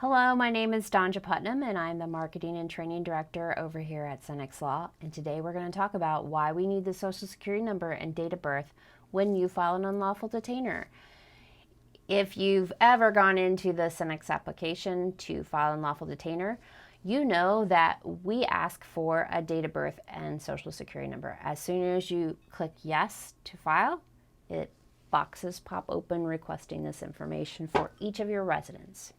Hello, my name is Donja Putnam and I'm the Marketing and Training Director over here at Senex Law. And today we're going to talk about why we need the Social Security number and date of birth when you file an unlawful detainer. If you've ever gone into the Senex application to file an unlawful detainer, you know that we ask for a date of birth and Social Security number. As soon as you click yes to file, boxes pop open requesting this information for each of your residents.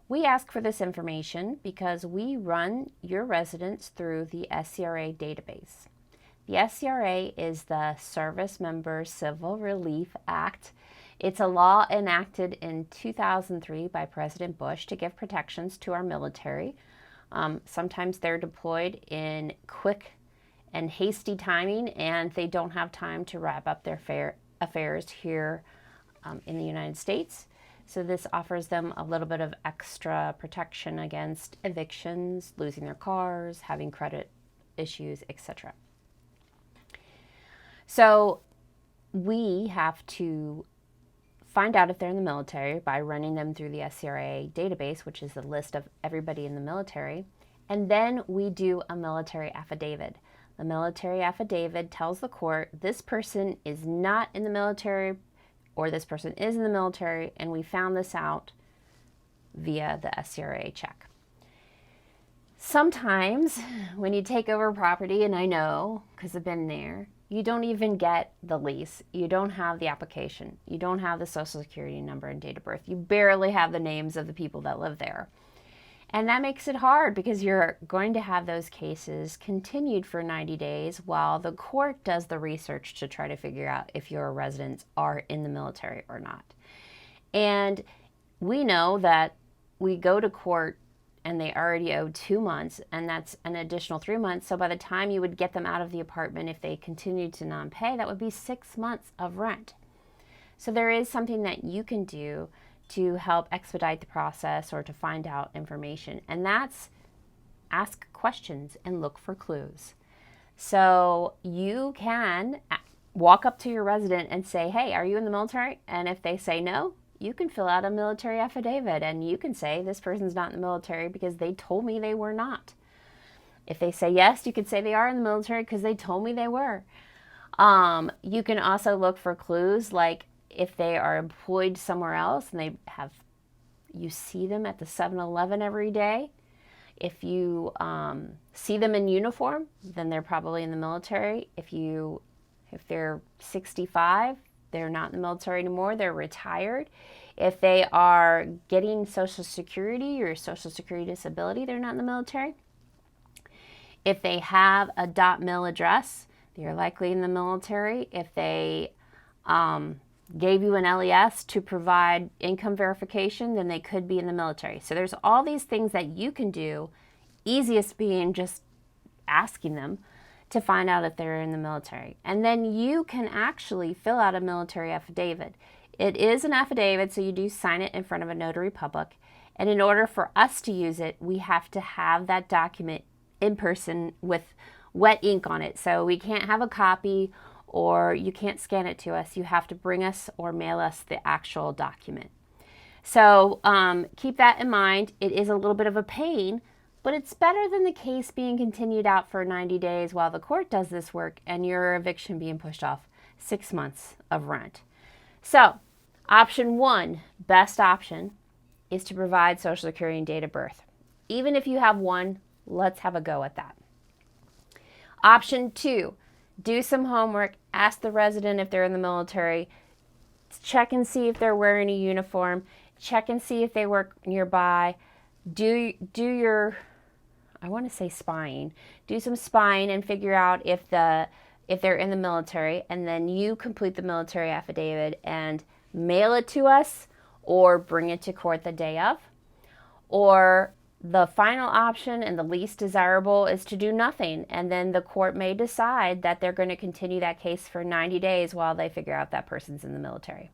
We ask for this information because we run your residents through the SCRA database. The SCRA is the Service Member Civil Relief Act. It's a law enacted in 2003 by President Bush to give protections to our military. Sometimes they're deployed in quick and hasty timing and they don't have time to wrap up their affairs here in the United States. So this offers them a little bit of extra protection against evictions, losing their cars, having credit issues, etc. So we have to find out if they're in the military by running them through the SCRA database, which is the list of everybody in the military. And then we do a military affidavit. The military affidavit tells the court this person is not in the military or this person is in the military, and we found this out via the SCRA check. Sometimes when you take over property, and I know because I've been there, you don't even get the lease. You don't have the application. You don't have the Social Security number and date of birth. You barely have the names of the people that live there. And that makes it hard because you're going to have those cases continued for 90 days while the court does the research to try to figure out if your residents are in the military or not. And we know that we go to court and they already owe 2 months, and that's an additional 3 months. So by the time you would get them out of the apartment, if they continued to non-pay, that would be 6 months of rent. So there is something that you can do to help expedite the process or to find out information, and that's ask questions and look for clues. So you can walk up to your resident and say, hey, are you in the military? And if they say no, you can fill out a military affidavit and you can say this person's not in the military because they told me they were not. If they say yes, you could say they are in the military because they told me they were. You can also look for clues like if they are employed somewhere else and you see them at the 7-Eleven every day. If you see them in uniform, then they're probably in the military. If they're 65, they're not in the military anymore, they're retired. If they are getting Social Security or Social Security disability, they're not in the military. If they have a .mil address, they're likely in the military. If they gave you an LES to provide income verification, then they could be in the military. So there's all these things that you can do, easiest being just asking them to find out if they're in the military. And then you can actually fill out a military affidavit. It is an affidavit, so you do sign it in front of a notary public. And in order for us to use it, we have to have that document in person with wet ink on it. So we can't have a copy or you can't scan it to us. You have to bring us or mail us the actual document. So keep that in mind. It is a little bit of a pain, but it's better than the case being continued out for 90 days while the court does this work and your eviction being pushed off 6 months of rent. So option one, best option, is to provide Social Security and date of birth. Even if you have one, let's have a go at that. Option two, do some homework, ask the resident if they're in the military, check and see if they're wearing a uniform, check and see if they work nearby, do your, I want to say spying, do some spying and figure out if they're in the military, and then you complete the military affidavit and mail it to us or bring it to court the day of. Or the final option and the least desirable is to do nothing, and then the court may decide that they're going to continue that case for 90 days while they figure out that person's in the military.